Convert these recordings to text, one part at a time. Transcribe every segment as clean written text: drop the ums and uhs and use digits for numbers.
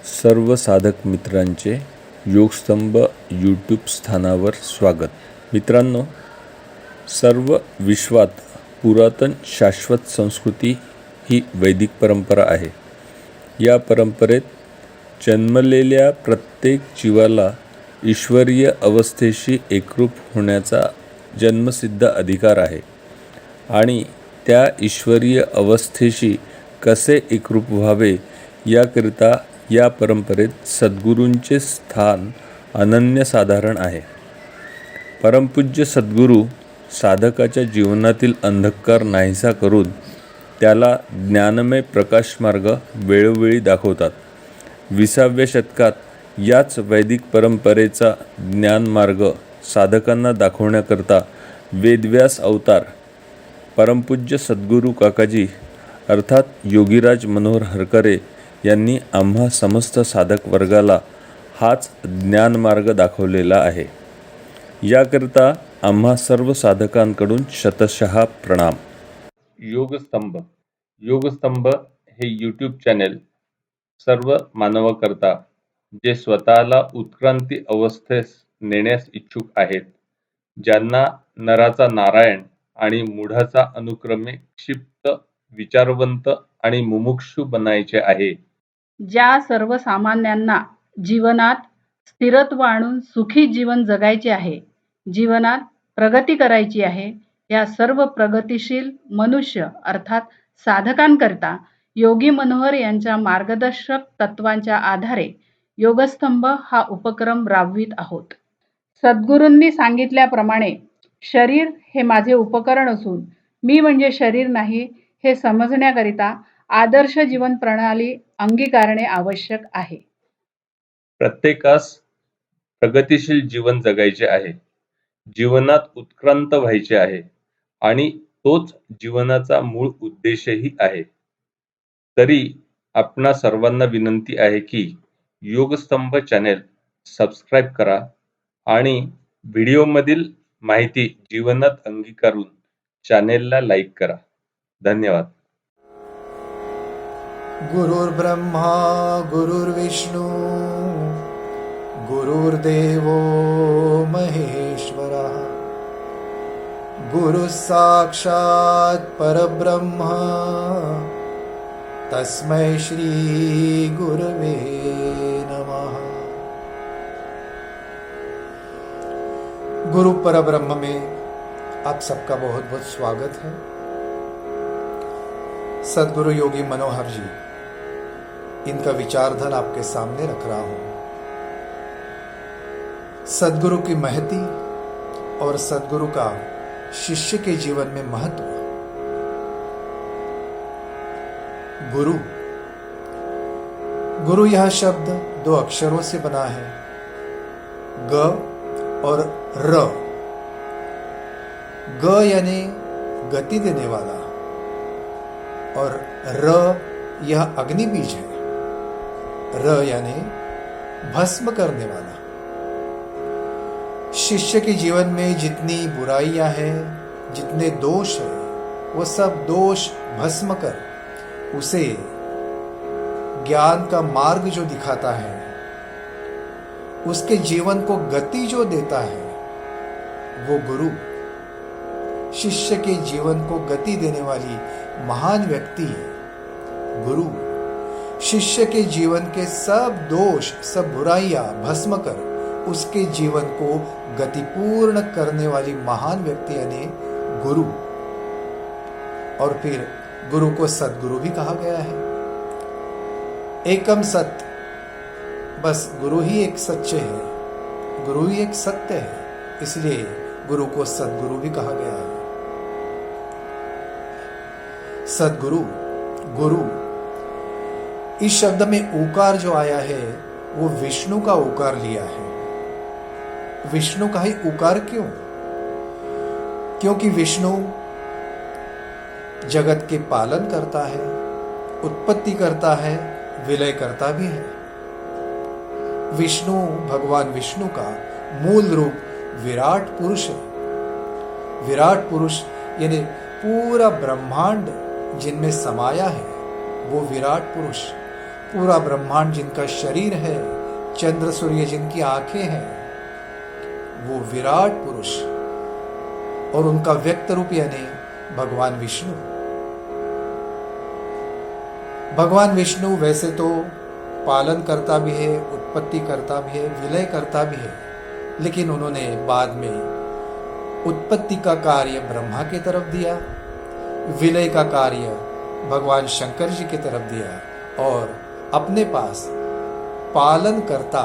सर्व साधक मित्रांचे योगस्तंभ यूट्यूब स्थानावर स्वागत. मित्रांनो, सर्व विश्वात पुरातन शाश्वत संस्कृती ही वैदिक परंपरा आहे. या परंपरेत जन्मलेल्या प्रत्येक जीवाला ईश्वरीय अवस्थेशी एकरूप होण्याचा जन्मसिद्ध अधिकार आहे आणि त्या ईश्वरीय अवस्थेशी कसे एकरूप व्हावे याकरिता या परंपरेत सद्गुरूंचे स्थान अनन्यसाधारण आहे. परमपूज्य सद्गुरू साधकाच्या जीवनातील अंधकार नाहीसा करून त्याला ज्ञानमय प्रकाशमार्ग वेळोवेळी दाखवतात. 20व्या शतकात याच वैदिक परंपरेचा ज्ञानमार्ग साधकांना दाखवण्याकरता वेदव्यास अवतार परमपूज्य सद्गुरू काकाजी अर्थात योगीराज मनोहर हरकरे यांनी आम्हा समस्त साधक वर्गाला हाच ज्ञानमार्ग दाखवलेला आहे. याकरिता आम्हा सर्व साधकांकडून शतशः प्रणाम. योगस्तंभ हे यूट्यूब चॅनेल सर्व मानवाकरता जे स्वतःला उत्क्रांती अवस्थेस नेण्यास इच्छुक आहेत, ज्यांना नराचा नारायण आणि मूढाचा अनुक्रमे क्षिप्त, विचारवंत आणि मुमुक्षु बनायचे आहे, ज्या सर्वसामान्यांना जीवनात स्थिरत्व आणून सुखी जीवन जगायचे आहे, जीवनात प्रगती करायची आहे, या सर्व प्रगतिशील मनुष्य अर्थात साधकांकरिता योगी मनोहर यांच्या मार्गदर्शक तत्वांच्या आधारे योगस्तंभ हा उपक्रम राबवित आहोत. सद्गुरूंनी सांगितल्याप्रमाणे शरीर हे माझे उपकरण असून मी म्हणजे शरीर नाही हे समजण्याकरिता आदर्श जीवन प्रणाली अंगीकारणे आवश्यक आहे. प्रत्येकास प्रगतिशील जीवन जगायचे आहे, जीवनात उत्क्रांत व्हायचे आहे आणि तोच जीवनाचा मूळ उद्देशही आहे. तरी आपणा सर्वांना विनंती आहे की योगस्तंभ चॅनेल सबस्क्राईब करा आणि व्हिडिओमधील माहिती जीवनात अंगीकारून चॅनेलला लाईक करा. धन्यवाद. गुरुर्ब्रह्मा गुरुर्विष्णू गुरुर्देवो महेश्वरः गुरुः साक्षात् परब्रह्म तस्मै श्री गुरवे नमः. गुरु परब्रह्म में आप सबका बहुत बहुत स्वागत है. सद्गुरु योगी मनोहर जी, इनका विचारधन आपके सामने रख रहा हूं. सद्गुरु की महती और सद्गुरु का शिष्य के जीवन में महत्व. गुरु गुरु यह शब्द 2 अक्षरों से बना है, ग और र. ग यानी गति देने वाला और र यह अग्नि बीज है. र यानी भस्म करने वाला. शिष्य के जीवन में जितनी बुराइयां हैं, जितने दोष हैं, वो सब दोष भस्म कर उसे ज्ञान का मार्ग जो दिखाता है, उसके जीवन को गति जो देता है, वो गुरु. शिष्य के जीवन को गति देने वाली महान व्यक्ति है गुरु. शिष्य के जीवन के सब दोष, सब बुराइयां भस्म कर उसके जीवन को गतिपूर्ण करने वाली महान व्यक्ति यानी गुरु. और फिर गुरु को सद्गुरु भी कहा गया है. एकम सत्य, बस गुरु ही एक सच्चे है, गुरु ही एक सत्य है, इसलिए गुरु को सद्गुरु भी कहा गया है. सद्गुरु, गुरु, इस शब्द में ऊकार जो आया है वो विष्णु का ऊकार लिया है. विष्णु का ही ऊकार क्यों? क्योंकि विष्णु जगत के पालन करता है, उत्पत्ति करता है, विलय करता भी है. विष्णु, भगवान विष्णु का मूल रूप विराट पुरुष है. विराट पुरुष यानी पूरा ब्रह्मांड जिनमें समाया है वो विराट पुरुष. पूरा ब्रह्मांड जिनका शरीर है, चंद्र सूर्य जिनकी आंखें हैं, वो विराट पुरुष और उनका व्यक्त रूप यानी भगवान विष्णु। भगवान विष्णु वैसे तो पालन करता भी है, उत्पत्ति करता भी है, विलय करता भी है, लेकिन उन्होंने बाद में उत्पत्ति का कार्य ब्रह्मा की तरफ दिया, विलय का कार्य भगवान शंकर जी की तरफ दिया और अपने पास पालन करता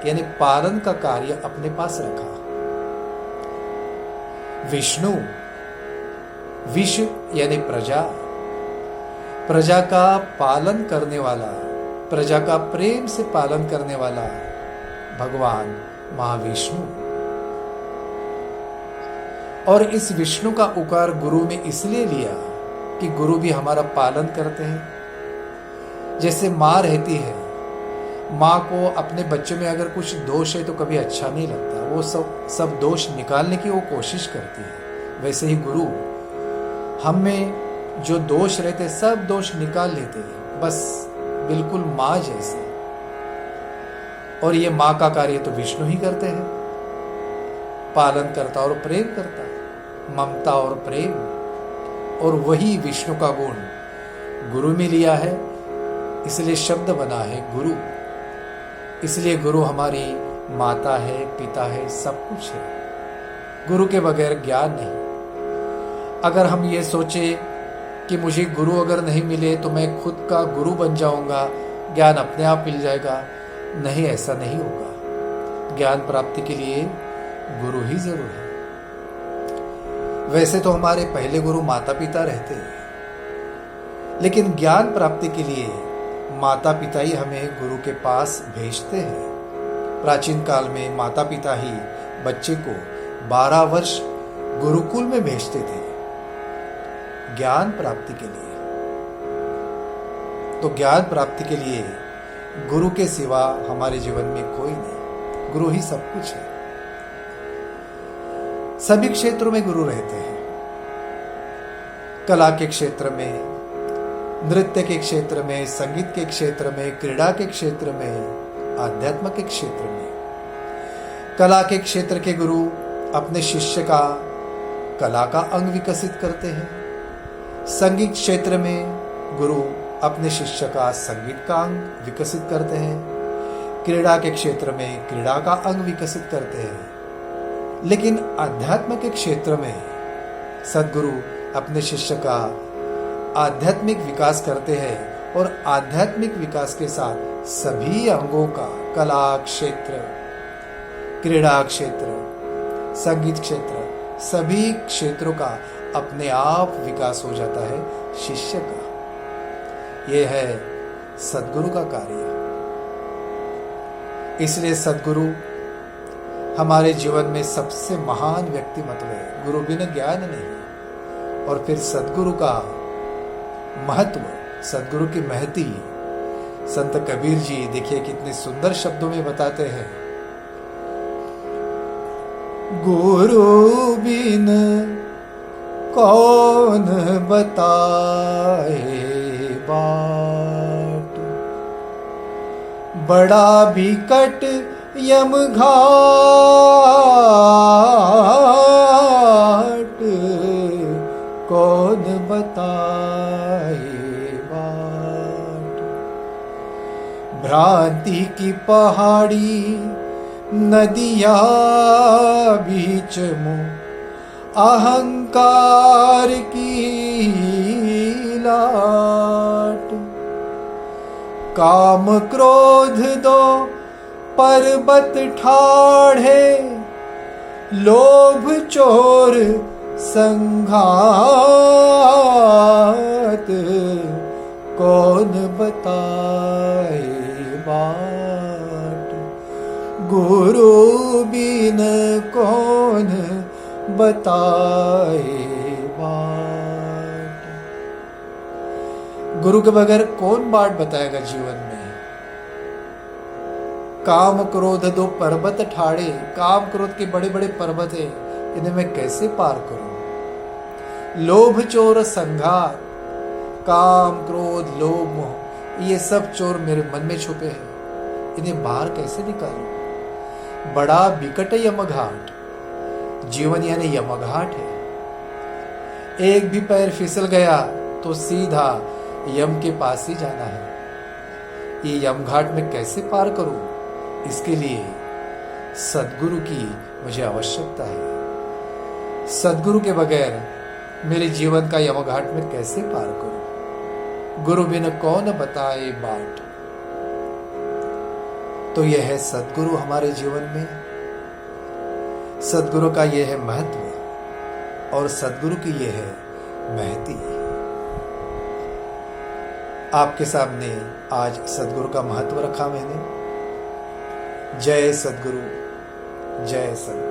यानी पालन का कार्य अपने पास रखा। विष्णु, विश्व यानी प्रजा, प्रजा का पालन करने वाला, प्रजा का प्रेम से पालन करने वाला भगवान महाविष्णु। और इस विष्णु का उकार गुरु में इसलिए लिया कि गुरु भी हमारा पालन करते हैं। जैसे माँ रहती है, माँ को अपने बच्चे में अगर कुछ दोष है तो कभी अच्छा नहीं लगता, वो सब दोष निकालने की वो कोशिश करती है। वैसे ही गुरु हम में जो दोष रहते सब दोष निकाल लेते हैं, बस बिल्कुल माँ जैसे। और ये माँ का कार्य तो विष्णु ही करते हैं, पालन करता और प्रेम करता, ममता और प्रेम। और वही विष्णु का गुण गुरु में लिया है, इसलिए शब्द बना है गुरु। इसलिए गुरु हमारी माता है, पिता है, सब कुछ है। गुरु के बगैर ज्ञान नहीं। अगर हम ये सोचे कि मुझे गुरु अगर नहीं मिले तो मैं खुद का गुरु बन जाऊंगा, ज्ञान अपने आप मिल जाएगा, नहीं, ऐसा नहीं होगा। ज्ञान प्राप्ति के लिए गुरु ही जरूर है। वैसे तो हमारे पहले गुरु माता पिता रहते हैं, लेकिन ज्ञान प्राप्ति के लिए माता पिता ही हमें गुरु के पास भेजते हैं। प्राचीन काल में माता पिता ही बच्चे को 12 वर्ष गुरुकुल में भेजते थे ज्ञान प्राप्ति के लिए। तो ज्ञान प्राप्ति के लिए गुरु के सिवा हमारे जीवन में कोई नहीं, गुरु ही सब कुछ है। सभी क्षेत्रों में गुरु रहते हैं, कला के क्षेत्र में, नृत्य के क्षेत्र में, संगीत के क्षेत्र में, क्रीड़ा के क्षेत्र में, आध्यात्म के क्षेत्र में। कला के क्षेत्र के गुरु अपने शिष्य का कला का अंग विकसित करते हैं। संगीत क्षेत्र में गुरु अपने शिष्य का संगीत का अंग विकसित करते हैं। क्रीड़ा के क्षेत्र में क्रीड़ा का अंग विकसित करते हैं। लेकिन अध्यात्म के क्षेत्र में सद्गुरु अपने शिष्य का आध्यात्मिक विकास करते हैं और आध्यात्मिक विकास के साथ सभी अंगों का, कला क्षेत्र, क्रीड़ा क्षेत्र, संगीत क्षेत्र, सभी क्षेत्रों का अपने आप विकास हो जाता है शिष्य का। यह है सद्गुरु का कार्य। इसलिए सद्गुरु हमारे जीवन में सबसे महान व्यक्तिमत्व है। गुरु बिना ज्ञान नहीं। और फिर सद्गुरु का महत्व, सद्गुरु की महती संत कबीर जी देखिए कितने सुंदर शब्दों में बताते हैं। गुरु बिन कौन बताए बाट, बड़ा बिकट यम घाट, कौन बताए बाट। भ्रांति की पहाड़ी नदिया बीच मुँह, अहंकार की लाट। काम क्रोध दो पर्वत ठाढ़े, लोभ चोर संघात, कौन बताए बाट। गुरु बिन कौन बताए बाट। गुरु के बगैर कौन बाट बताएगा जीवन में। काम क्रोध दो पर्वत ठाड़े, काम क्रोध के बड़े बड़े पर्वत है, इन्हें मैं कैसे पार करूं। लोभ चोर संघात, काम क्रोध लोभ मोह, ये सब चोर मेरे मन में छुपे हैं, इन्हें बाहर कैसे निकालूं? बड़ा बिकट यमघाट, जीवन यानी यमघाट है। एक भी पैर फिसल गया तो सीधा यम के पास ही जाना है। ये यमघाट में कैसे पार करूं? इसके लिए सदगुरु की मुझे आवश्यकता है। सदगुरु के बगैर मेरे जीवन का यमघाट में कैसे पार करूं? गुरु बिन कौन बताए बाट। तो यह है सदगुरु हमारे जीवन में। सदगुरु का यह है महत्व और सदगुरु की यह है महती। आपके सामने आज सदगुरु का महत्व रखा मैंने। जय सदगुरु, जय सदगुरु।